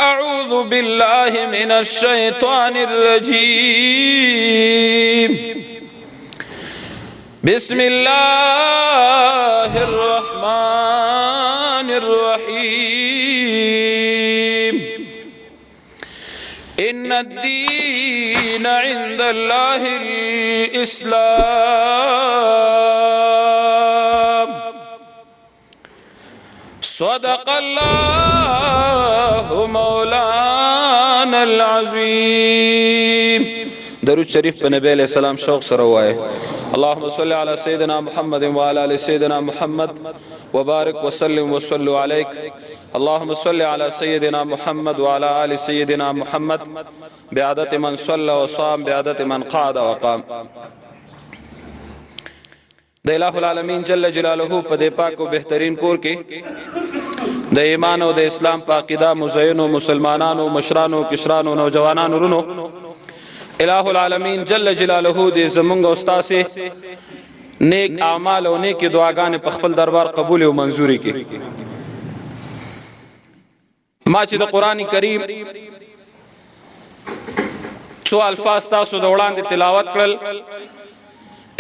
أعوذ بالله من الشيطان الرجيم بسم الله الرحمن الرحيم إن الدين عند الله الإسلام صدق الله مولانا العظيم. درود شریف په نبی علیہ السلام شوق سره وایي. اللهم صل على سيدنا محمد وعلى آل سيدنا محمد وبارك وسلم وصلوا عليك. اللهم صل على سيدنا محمد وعلى آل سيدنا محمد بعدد من صلى وصام بعدد من قعد وقام. د الہ العالمین جل جلاله په دې پاک او بهترین کور کې د ایمان او د اسلام په عقیده مزینو مسلمانانو مشرانو کشرانو نوجوانانو رونو الہ العالمین جل جلاله دې زمونږ استاد سے نیک اعمال او نیک دعاګانې په خپل دربار قبول او منزوري کړي. ما چې د قران کریم څو الفاظ تاسو د وړاندې تلاوت کړل،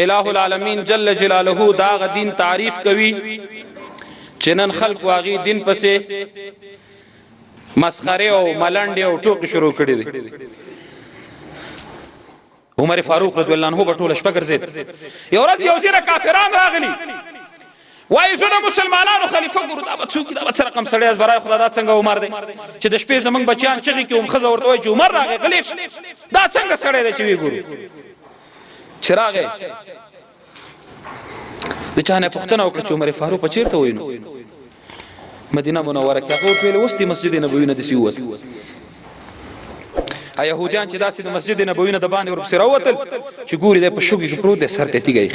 الہ العالمین جل جلاله دا غ دین تعریف کوي چې نن خلق واغي دین پسې مسخره او ملنډ او ټوک شروع کړي دي. عمر فاروق رضی الله عنه په ټوله شپه ګرځید. یو ورځ یو زیره کافران راغلي وای زه د مسلمانانو خلیفہ ګورو دا څوک دا څه رقم سړی از برای خدا دا څنګه عمر دی چې د شپې زمنګ بچیان چغي کې خزه ورته وای چې عمر راغی غلیف دا څنګه سړی دی چې وی ګورو چراغه د چانه پښتنه وکړه چې عمر فاروق چیرته وینو مدینه منوره کې هغه په وسطي مسجد نبوي نه دسی وته يهوديان چې داسې د مسجد نبوي نه د باندې ورپسې راوتل چې ګوري د پښوګي پروت د سر ته تیږي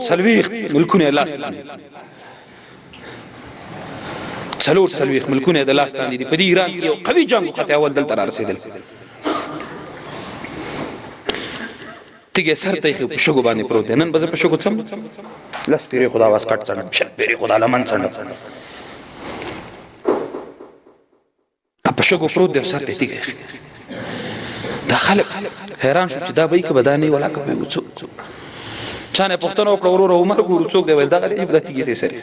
څلويخ ملکونه لاس څلور څلويخ ملکونه د لاس باندې په دې ایران کې یو قوي جنگ خطه اول دلته رسیدل تیګه سر ته په شګو باندې پروت نن به په شګو څم لاس پیری خدا واس کټ څنډ شپ پیری خدا لمن څنډ په شګو پروت د سر ته تیګه دا خلک حیران شو چې دا به کې بدانې ولا کوي وڅو چانه پښتنو کړه ورور عمر ګورو څوک دی ول دا غریب د تیګه سره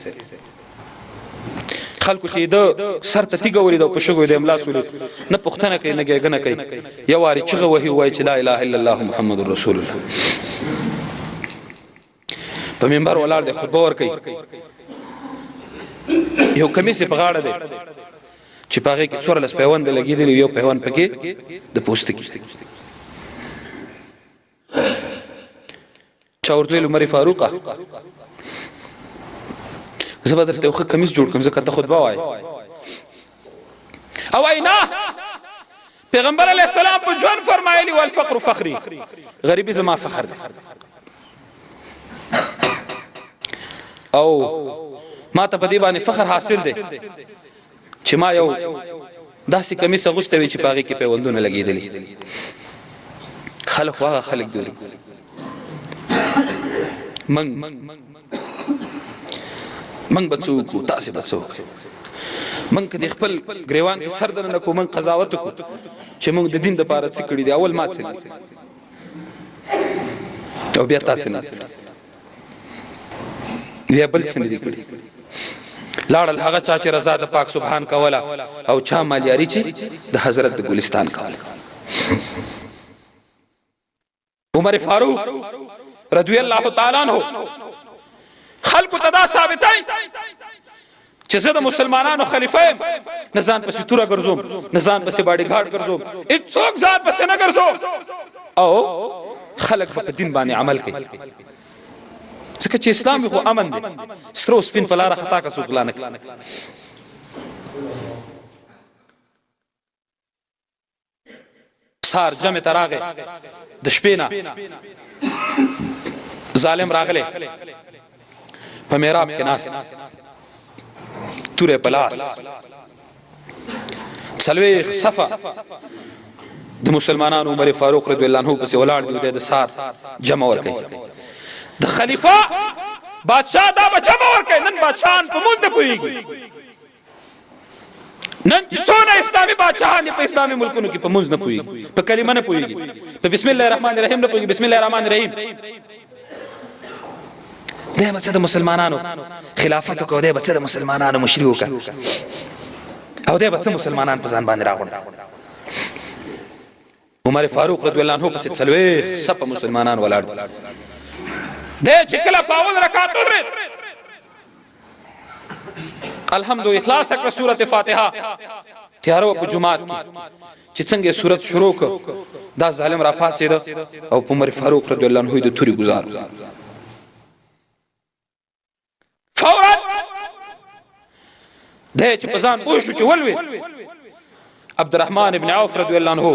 خلکو چې د سر ته تیګه ورید او په شګو د املا سولې نه پښتنه کوي نه ګنه کوي یو واری چغه وای چې لا اله الا الله محمد رسول الله په منبر ولار د خطبه ور کوي یو کمیسه په غاړه ده چې پاره کې څور لس پیوند لګیدل یو پیوند پکې د پوست کې چاورته عمر فاروق زبردست یو کمیس جوړ کوم ځکه ته خطبه وای او اینا پیغمبر علیہ السلام په ژوند فرمایلی والفقر فخری غریبی زما فخر ده او ما ته په دې باندې فخر حاصل ده چې ما یو داسې کمیس غوسته وی چې پاغي کې پیوندونه لګیدلی خلق واغه خلق دی من بچو کو تاسو بچو من کدي خپل گریوان کې سر درنه کو من قضاوت کو چې موږ د دین د پاره څه کړی دی اول ما څه او بیا تاسو نه بیا بل څه نه دی کړی لاړل هغه چا چې رضا د پاک سبحان کولا او چا مالیاری چې د حضرت ګلستان کولا عمر فاروق رضی الله تعالی عنہ خلق تدا ثابتای چې زه د مسلمانانو خلیفہ نزان پسې تورا ګرځوم نزان پسې باډي ګارد ګرځوم هیڅوک ځان پسې نه ګرځوم او خلق په دین باندې عمل کوي ځکه چې اسلام خو امن دی سره سپین په لار خطا کا څوک لانک سار جمع تراغه د شپینا ظالم راغله په میراب کې ناس توره پلاس سلوی صفا د مسلمانانو عمر فاروق رضی الله عنه پس ولاړ دی د سار جمع ور کوي د خلیفہ بادشاہ دا جمع ور کوي نن بادشاہان په مونږ نه پويږي نن چې څونه اسلامي بادشاهان په اسلامي ملکونو کې په منځ نه پوهیږي، په کلمه نه پوهیږي، په بسم الله الرحمن الرحیم نه پوهیږي. بسم الله الرحمن الرحیم دی بس د مسلمانانو خلافت کو، دی بس د مسلمانانو مشري وکړه، او دی بس مسلمانان په ځان باندې راغون. عمر فاروق رضی الله عنه پس څلوېښت صف مسلمانان ولاړ دي. دی چې کله په اول رکعت ودرېد الحمد اخلاص کړه سورۃ فاتحه، تیارو په جمعات کې چې څنګه سورۃ شروع کړ دا ظالم را پاتېد او په عمر فاروق رضی الله عنه د توري گزار فورا ده چې پزان پوښو چې ولوي عبدالرحمن ابن عوف رضی الله عنه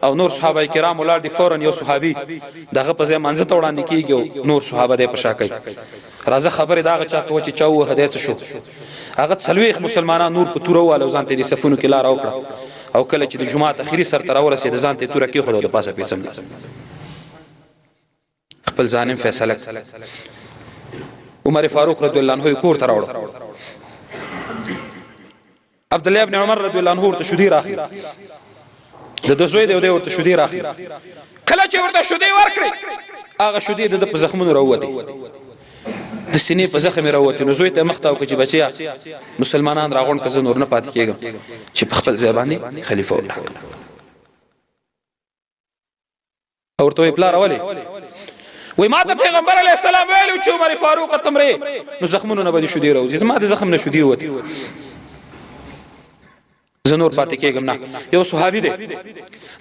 او نور صحابه کرام ولر دي. فورا یو صحابي دغه په ځای منځ ته وړاندې کیږي، نور صحابه د پښا کوي. راځه خبره داغه چا ته چې چاو هدایت شو، هغه څلويخ مسلمانان نور په تور والو ځان ته دي صفونو کې لار وکړه، او کله چې د جمعه اخیری سر تر ورسېد ځان ته تور کې خلو د پاسه پیسم خپل ځانم فیصله. عمر فاروق رضی الله عنه کور ته راوړ. عبد الله ابن عمر رضی الله عنه ورته شودي راخي، د دوزوی دی ورته شودي راخي. کله چې ورته شودي ورکړي هغه شودي د په زخمونو راووتي، د سینې په زخم راووتي. نو زوی ته مخته او چې بچیا مسلمانان راغون کزه نور نه پاتې کېږم چې په خپل ځبانه خلیفہ وټاکل. اورته پلا راولي وای ما ته پیغمبر علی السلام ویلو چې عمر فاروق تمره نو زخمونو نه بده شودي راوځي، زما د زخم نه شودي وتی زنور پاتې کېږم نه. یو صحابي دی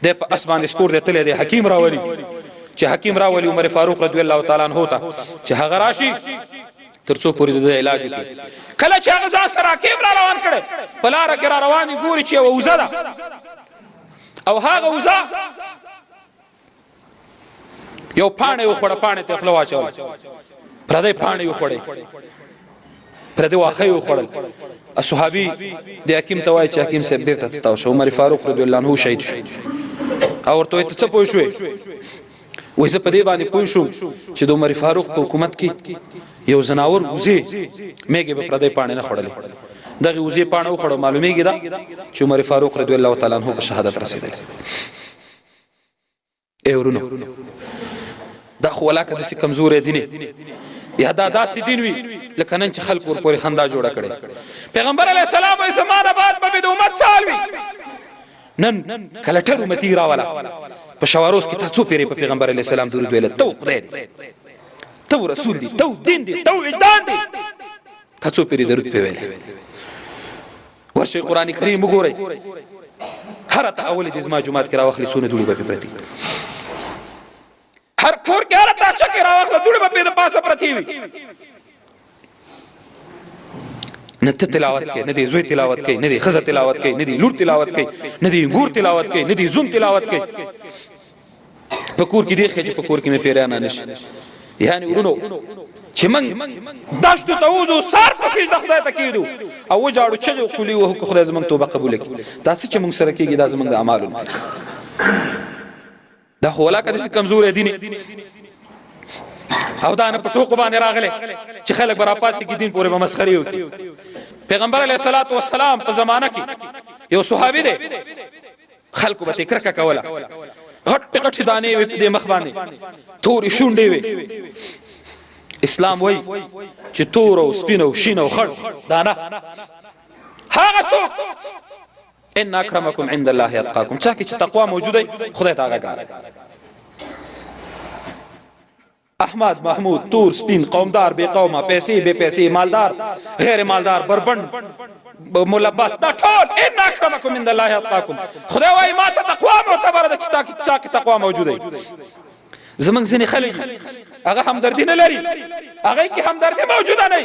د په اسمان سپور دی تل دی حکیم راولي، چې حکیم راولي عمر فاروق رضی الله تعالی عنہ ته چې هغه راشي ترڅو پوری د علاج وکړي. کله چې هغه ځان سره حکیم را روان کړي په لار کې را رواني ګوري چې وزه ده او هغه وزه یو پانه یو خړه پانه ته خپل واچول، پردې پانه یو خړې پردې واخې یو خړل. صحابي د حکیم توای چې حکیم صاحب بیرته تاسو عمر فاروق رضی الله عنه شهید شو. او ورته ته څه پوه شوې؟ وې زه په دې باندې پوه شوم چې د عمر فاروق په حکومت کې یو زناور وزې میګه په پردې پانه نه خړلې، دغه وزې پانه وخړو معلومیږي دا چې عمر فاروق رضی الله تعالی عنه په شهادت رسیدل. اورونو دا خو ولاکه د کمزورې دي نه یا دا داسې دین وی لکه نن چې خلک ور پورې خندا جوړه کړي. پیغمبر علی السلام وې زمانه بعد به د امت سال وی نن کله ټر امتی راولا په شواروس کې تاسو پیری په پیغمبر علی السلام درود ویل تو خدای دی تو رسول دی تو دین دی تو وجدان دی تاسو پیری درود په ویل. ورشه قران کریم وګورئ هر تاول د زما جمعات کې راوخلی سونه دوړي په پرتی، هر کور کې هر تاچا کې راوخله دوړي په د پاسه پرتی وي. نه ته تلاوت کوي، نه دی زوی تلاوت کوي، نه دی خزه تلاوت کوي، نه دی لور تلاوت کوي، نه دی ګور تلاوت کوي، نه دی زوم تلاوت کوي. په کور کې دی خېج په کور کې مې پیرانه نشي. یعنی ورونو چې من داشت توزو سار پسې د خدای ته کېدو او وجاړو چې خولي وو خدای زمونږ توبه قبول کړي. دا څه چې موږ سره کېږي دا زمونږ د اعمالو دا خو ولا کدي کمزور دي نه او دا نه پټو کو باندې راغله چې خلک برابر سي کې دین پورې به مسخري وکړي. پیغمبر علیه الصلاۃ والسلام په زمانہ کې یو صحابي دی خلکو به تکرکه کوله، غټ غټ دانې وي په مخ باندې تورې شونډې وي. اسلام وای چې تور او سپین او شین او خړ دانه هغه څوک ان اکرمکم عند الله اتقاکم، چا کې چې تقوا موجوده خدای تعالی ګار. احمد محمود تور سپین قومدار بے قومه پیسې بے پیسې مالدار غیر مالدار بربند ملبس دا ټول ان اکرمکم عند الله اتقاکم. خدای وای ما ته تقوا معتبر ده چې چا کې تقوا موجوده. زمنګ ځنې خلک هغه همدردی نه لري، هغه کې همدردی موجوده نه.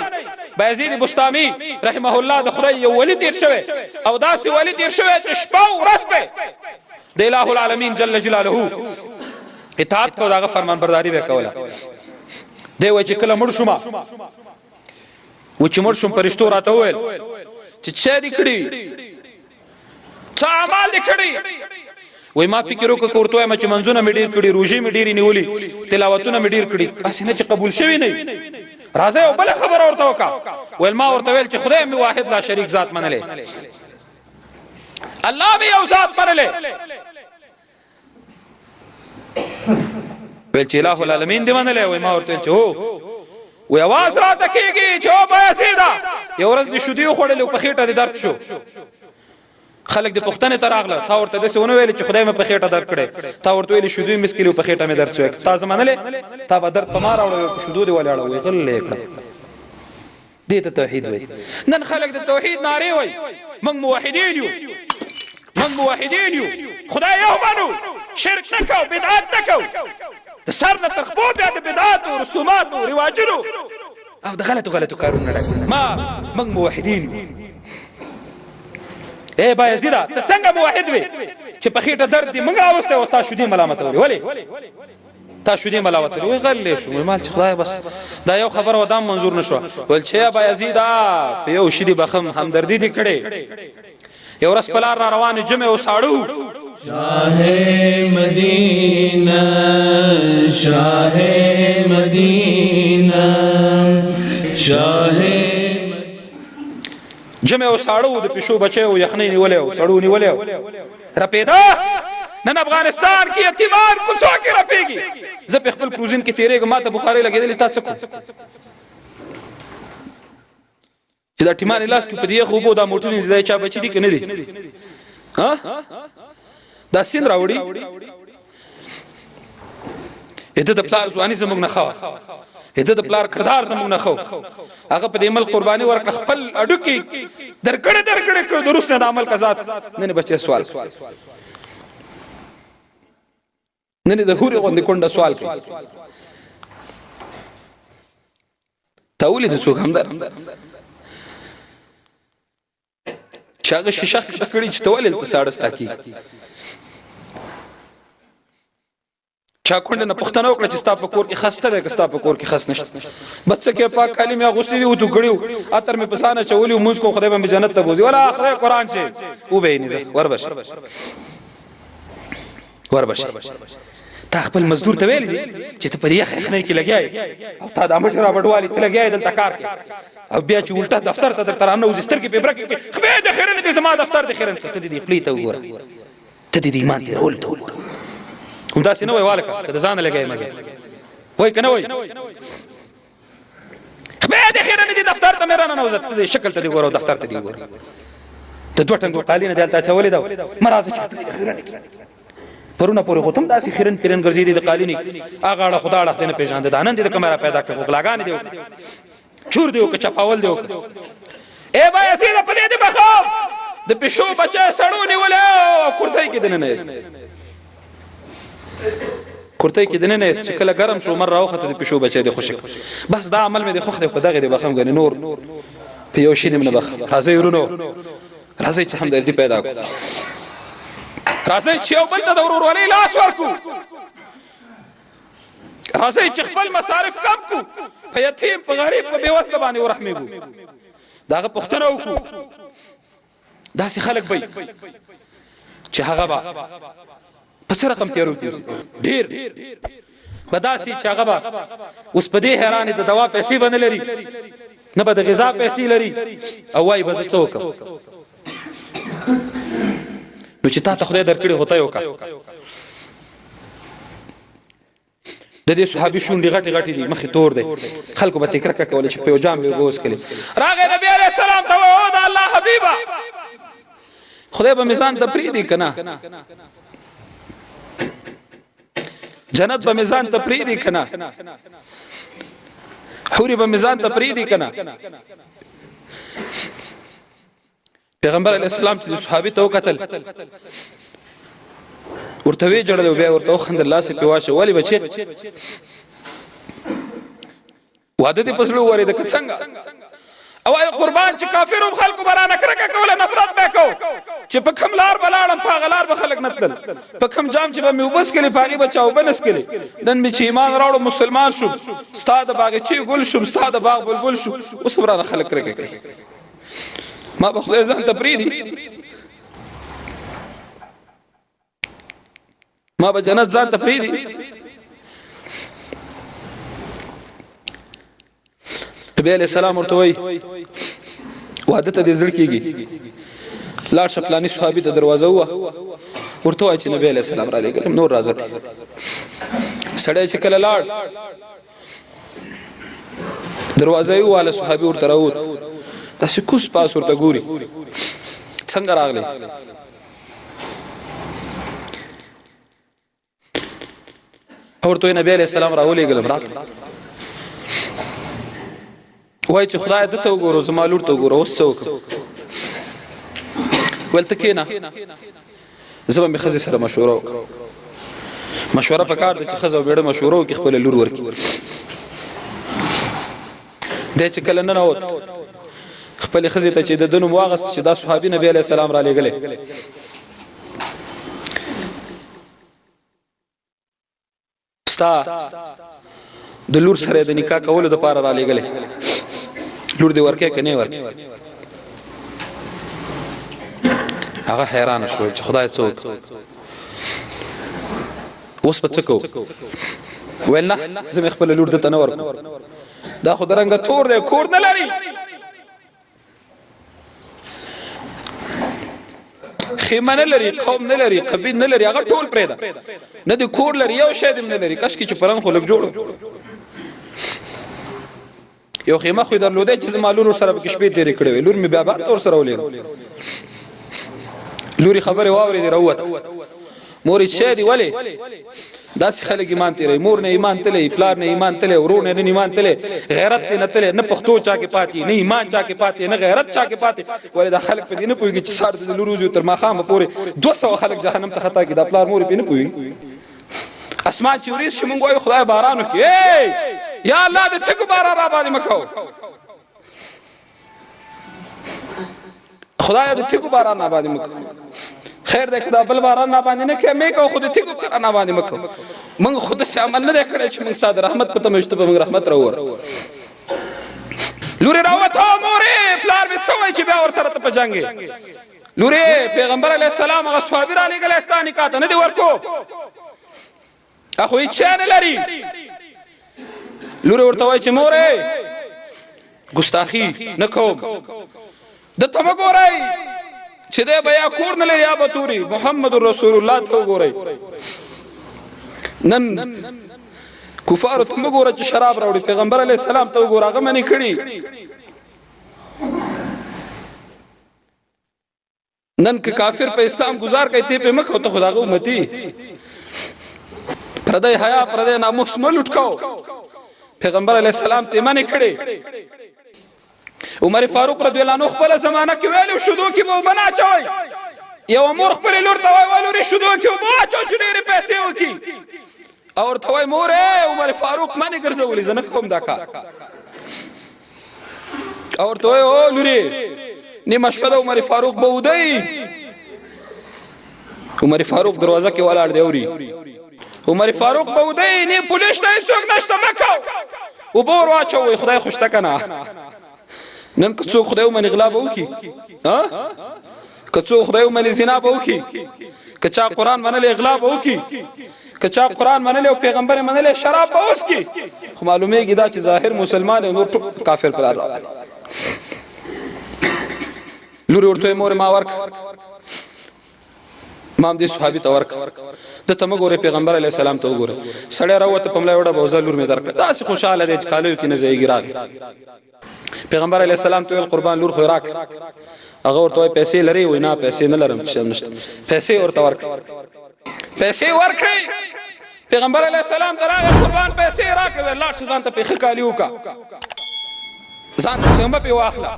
بایزید بستامی رحمه الله د خدای یو ولی تیر شوی او داسې ولی تیر شوی چې شپه او ورځ په د الہ العالمین جل جلاله اطاعت کو داغه فرمان برداری وکوله. دی وای چې کله مړ شوم و چې مړ شوم پرشتو راته وویل چې څه دې کړی څه اعمال دې کړی. وای ما فکر وکړ ورته ما چې منځونه مې ډیر کړي، روزي مې ډیر نیولې، تلاوتونه مې ډیر کړي، اسنه چې قبول شوی نه. راځه او بل خبر ورته وکا ویل ما ورته ویل چې خدای مې واحد لا شریک ذات منلې. الله می یو ذات منلې ویل چې الہ العالمین دی منلې وای ما ورته چې هو وی आवाज را تکیږي چې او بایسیدا یو ورځ د شودي خوړلې په خېټه د درد شو خلک د پښتنه تراغله تا ورته د سونه ویل چې خدای مې په خېټه درد کړي تا ورته ویل شودي مسکلو په خېټه مې درد شو تا زمانه تا به درد پمار اورو شودو دی ولاړو وی غلې کړ دې ته توحید وای نن خلک د توحید ناره وای موږ موحدین یو موږ موحدین یو خدای یو مانو شرک نکاو بدعت نکاو د سر نه تر خپل بیا د بدعت او رسومات او رواجونو او د غلطو کارونه ډک ما موږ موحدین اے بایزیدا ته څنګه موحد وې چې په خېټه درد دی موږ اوسته او تاسو دې ملامت ولی تاسو دې ملامت وی غلې شو مال چې خدای بس دا یو خبر و دام منظور نشو ول چې بایزیدا په یو شری بخم همدردی دې کړي یو رس پلار را روان جمع او ساړو شاہ مدینہ شاہ مدینہ شاہ جمع او ساړو د پښو بچو یخنی نیولې او سړو نیولې را پیدا نن افغانستان کې یتیمان کوڅو کې را پیږي زه په خپل کروزین کې تیرېږم ماته بخاری لګېدلې تاسو کو چې دا ټیمان لاس کې په دې خوبو دا موټر نه زده چا بچی دي کنه دي ها دا سین راوړي اته د پلار ځواني زموږ نه خوا اته د پلار کردار زموږ نه خو هغه په دې عمل قرباني ورکړه خپل اډو کې درکړه کړو درست نه عمل قزات نه بچي سوال نه د هوري غوندې کونډه سوال کوي تاولې د څوک همدار چاغه شیشه کړي چې تولې ته ساړستا کی چا کونډه نه پښتنه وکړه چې ستا په کور کې خسته ده که ستا په کور کې خس نشته بچ کې پاک کلمه غوستې دی او تو غړیو اتر مې پسانه چولې موږ کو خدای به جنت ته بوزي ولا خدای قران چې او به نه وربش تا خپل مزدور ته ویل چې ته پر یخ نه کې لګیای او تا د امټ را بډوالي ته لګیای دلته کار کې او بیا چې الټا دفتر ته درته نه وزستر کې پیپر کې خبره د خیرن دې زما دفتر د خیرن ته دې خپل ته وګوره ته دې ایمان ته رول ته وګوره کوم داسې نه وای والکه که ځان لګای مزه وای کنه وای خبره د خیرن دې دفتر ته مېرانه نه وزت دې شکل ته دې وګوره دفتر ته دې وګوره ته دوه ټنګو قالینه دلته چولې دا مرزه چاته دې خیرن پرونه پورې ختم داسې خیرن پیرن ګرځې دي د قالینی اغه اړه خدا اړه نه پیژاند د انند د کمره پیدا کړو غلاګان دی چور دیو که چپاول دیو اے بای اسید په دې بخو د پښو بچا سړو نیولې کورتای کې دنه نه کورتای کې دنه نه چې کله ګرم شو مر راوخته د پښو بچا دی خوشک بس دا عمل مې د خوخه په دغه دی بخم غنی نور په یو شی نه بخ راځي ورونو راځي چې همدردی پیدا کو راځي چې یو بل ته د ورورولۍ لاس ورکو راځي چې خپل مصارف کم کو په یتیم په غریب په بیوسته باندې ورحمېږو داغه پښتنه وکړو داسې خلک به چې هغه به په څه رقم تیرو ډیر بداسي چې هغه به اوس په دې حیرانې د دوا پیسې باندې لري نه به د غذا پیسې لري او وای به څوک نو چې تا ته خدای درکړي هوته یو کا د دې صحابي شونډې غټي دي مخې تور دي خلکو به تکرک کول چې په جام یو غوس کړي راغی نبی عليه السلام ته او د الله حبيبا خدای به میزان ته پریدي کنه جنت به میزان ته پریدي کنه حوري به میزان ته پریدي کنه پیغمبر علیہ السلام چې صحابي ته وکتل ورته وی جوړل بیا ورته خند الله سي پیواشه ولی بچي واده دې پسلو وری د څنګه او قربان چې کافرو خلکو برانه کرکه کوله نفرت وکاو چې په کوم لار بلاړم په غلار به خلک نتل په کوم جام چې به مې وبس کړي پاغي بچاو بنس کړي نن مې چې ایمان راوړ مسلمان شوم استاد باغ چې ګل شوم استاد باغ بلبل شو اوس برانه خلک کرکه کوي ما به خدای ځان ته پریدي ما به جنت ځان ته پریدي نبی علیہ السلام ورته وای وعده ته دې زړه کیږي لاړ شپلانی صحابي ته دروازه وه ورته وای چې نبی علیہ السلام را لګل نور راځه سړی چې کله لاړ دروازه یې واله صحابي ورته راووت تاسو کوس پاس ورته ګوري څنګه راغلی ورته نبی علیہ السلام راولېږلم راغله وای چې خدای دته وګورو زما لور ته وګورو اوس څوک ولته کېنا زما مې خزي سره مشوره پکار ده چې خزه وبېړه مشوره وکړي خپل لور ورکړي د چې کله نه نوت خپل خزي ته چې د دنو واغس چې دا صحابي نبی عليه السلام را لېګلې ستا د لور سره د نکاح کولو د پاره را لېګلې لور دی ورکه کني ورکه هغه حیران شو چې خدای څوک اوس په څه کو ولنه زم خپل لور د تنور دا خو درنګ تور دی کور نه لري خیمه نه لري قوم نه لري قبیل نه لري هغه ټول پرې ده نه دی کور لري یو شی نه لري کاش کی چې پران خو لګ جوړ یو خیمه خو درلوده چې زمالونو سره به شپې تیرې کړې لور می بیا تور سره ولې لوري خبره واوري دی روت مورې شه دی ولی داس خلک ایمان تیرې مور نه ایمان تلې پلار نه ایمان تلې ورور نه ایمان تلې غیرت نه تلې نه پښتو چا کې پاتې نه ایمان چا کې پاتې نه غیرت چا کې پاتې ولی دا خلک په دې نه پويږي چې سار د لوروزو تر ماخامه پورې 200 خلک جهنم ته خطا کې دا پلار مور په نه پوي اسمان چې وريس شمون غوي خدای بارانو کې یا الله دې ته باران را باندې مکو خدای دې ته باران را باندې مکو خیر دې کدا بل باران نه باندې نه کې مې کو خود ته کو باران نه باندې مکو موږ خود سه عمل نه کړی چې موږ ستاسو رحمت پته مشته په موږ رحمت راوړ لوري راوته مورې پلار به څوای چې بیا ور سره ته پجانګي لوري پیغمبر علی السلام هغه صحابه علی ګلستانی کاته نه دی ورکو اخو یې چانه لري لوري ورته وای چې مورې ګستاخی نکوم د ته وګورئ چې دې بیا کور نه لري ابو توري محمد رسول الله ته وګورئ نن کفار ته وګورئ چې شراب راوړي پیغمبر علی السلام ته وګورئ هغه منی کړي نن که کافر په اسلام گزار کوي ته په مخ ته خدای امتی پردای حیا پردای ناموس ملوټ کو پیغمبر علی السلام ته منی کړي عمر فاروق رضی الله عنه خپل زمانہ کې ویلو شودو کې مو بنا چوي یو امر خپل لور ته وایو لوري شودو کې مو چو چې ډېر پیسې وکي اور ته مور عمر فاروق منی ګرځولې زنه کوم داکا اور ته او لوري نیمه شپه د عمر فاروق بودی عمر فاروق دروازه کې ولاړ دی اوري عمر فاروق بودی نه پولیس ته څوک نشته مکو او بور واچو خدای خوشته کنه نن که څوک خدای ومني غلا به وکي ها که څوک خدای ومني زنا به وکي که چا قران منل اغلا به وکي که چا قران منل او پیغمبر منل شراب به وسکي خو معلومیږي دا چې ظاهر مسلمان او نور کافر پر راغلی لوري ورته مور ما ورک مام دې صحابي ته ورک د تم ګوره پیغمبر علی السلام ته وګوره سړی راوته پملا وړه بوزا لور می درک دا سه خوشاله دې کالو کې نه ځایږي راغی پیغمبر علی السلام ته قربان لور خو راک هغه ورته پیسې لري وینا پیسې نه لرم چې نشته پیسې ورته ورک پیسې ورکړي پیغمبر علی السلام دراغه قربان پیسې راکړي الله ځان ته پیخه کالیو کا ځان ته هم په واخلا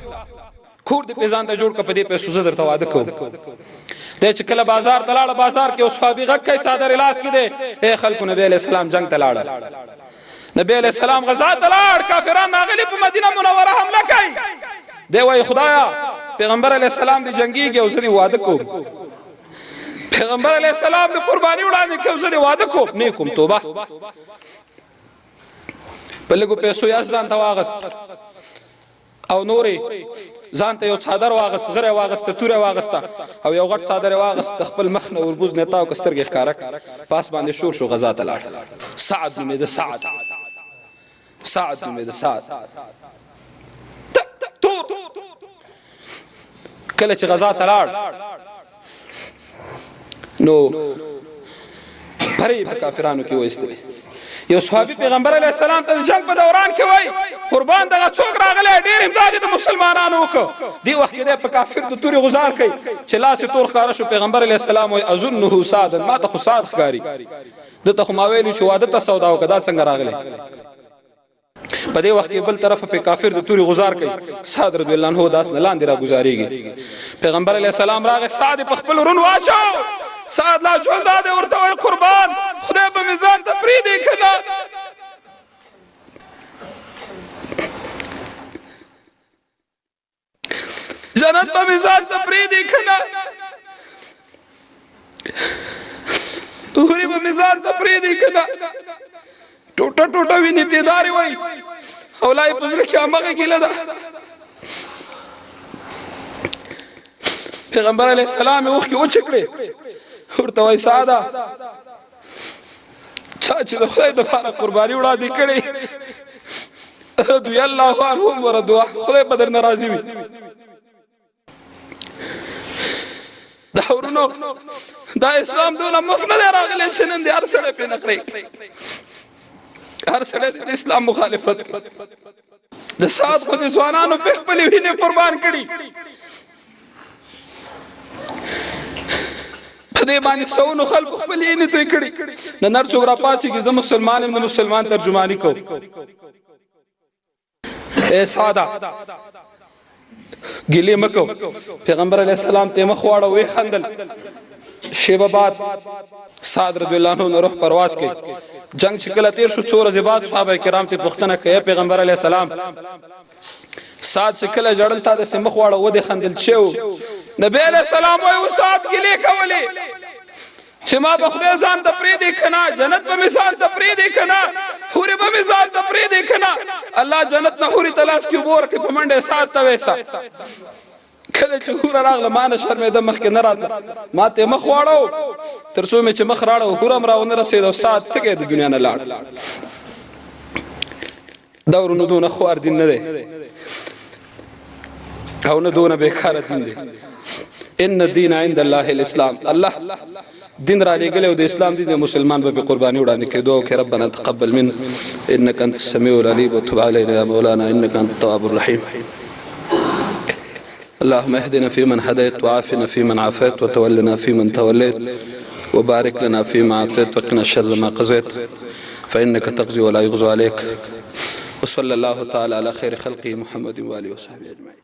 کور دې ځان ته جوړ ک په دې پیسو زه درته واده کوم د چې کله بازار تلاړه بازار کې اوس صحابي غک صادر الاس کې دي اے خلکو نبی علیہ السلام جنگ تلاړه نبی علیہ السلام غزا تلاړ کافرانو ناغلی په مدینه منوره حمله کوي دی وای خدایا پیغمبر علیہ السلام دی جنگیږي او زه واده کوم پیغمبر علیہ السلام د قربانی وړاندې کوم زه واده کوم نه کوم توبه بلګو پیسو یا ځان ته واغست او نوري ځان ته یو څادر واغست غره واغست توره واغست او یو غټ څادر واغست خپل مخ نه وربوز نتا او کسترګې ښکارک پاس باندې شور شو غزا ته لاړ سعد بن سعد بن سعد تور کله چې غزا ته لاړ نو پرې په کافرانو کې وایسته یو صحابي پیغمبر علیه السلام ته جنگ په دوران کې وای قربان دغه څوک راغلی ډېر امداد د مسلمانانو وکړو دی وخت کې په کافر د تورې غزار کوي چې لاس یې تور ښکاره شو پیغمبر علیه السلام وای اظنه سعدا ما ته خو سعد ښکاري دته خو ما ویلي چې واده ته سودا وکړه دا څنګه راغلی په دې وخت کې بل طرف په کافر د تورې غزار کوي سعد رضی الله عنه داس نه لاندې را گزارېږي پیغمبر علیه السلام راغی سعد په خپل رون واچو سعد لا ژوند دې ورته وای قربان خدای په میزان ته پرېږدي که نه جنت په میزان ته پرېږدي که نه هورې په میزان ته پرېږدي که نه ټوټه ټوټه وینې تیدارې وای او لا یې په زړه کې همغه ګیله ده پیغمبر علیه السلام یې اوښکې وچې کړې ورته وای سعده چا چې د خدای دپاره قرباني وړاندې کړې رضی الله عنهم ورضوا خدای په درنه راضي وي دا ورونو دا اسلام دونه مفت نه دی راغلی چې نن دې هر سړی پرې نقرې هر سړی د اسلام مخالفت کوي د سعد خو د ځوانانو په خپلې وینې قربان کړي په دې باندې سونو خلکو خپلې وینې توی کړي نن هر څوک راپاڅېږي زه مسلمان یم د مسلمان ترجماني کوم اے سعده ګیلې مه کو پیغمبر علیه السلام ته یې مخ واړه ویې خندل شیبه بعد سعد رضی الله عنه روح پرواز کوي جنگ چې کله تیر شو څو ورځې بعد صحابه کرام ته پوښتنه کوي پیغمبر علیه السلام سعد چې کله ژړل تا داسې مخ واړه ودې خندل چې و نبی علیه السلام وایي سعد ګیلې کولې چې ما به خدای ځان ته پرېږدي که نه جنت به مې ځان ته پرېږدي که نه حورې به مې ځان ته پرېږدي که نه الله جنت نه حورې ته لاس کې اوبه ورکړي په منډه یې سعد ته ویسه کله چې حوره راغله ما نه شرمېده مخکې نه راته ما ته یې مخ واړو تر څو مې چې مخ راړه حوره هم راونه رسېد او سعد تږی د دنیا نه لاړ دا ورونو دونه خوار دین نه دی او نه دونه بېکاره دین دی ان الدین عند الله الاسلام الله دین را لېږلی او د اسلام دین د مسلمان به په قرباني وړاندې کېدو او کې ربنا تقبل منا انك انت السميع العليم وتب علينا يا مولانا انك انت التواب الرحيم اللهم اهدنا فيمن هديت وعافنا فيمن عافيت وتولنا فيمن توليت وبارك لنا فيما اعطيت وقنا شر ما قضيت فانك تقضي ولا يقضى عليك وصلى الله تعالى على خير خلقه محمد واله وصحبه اجمعين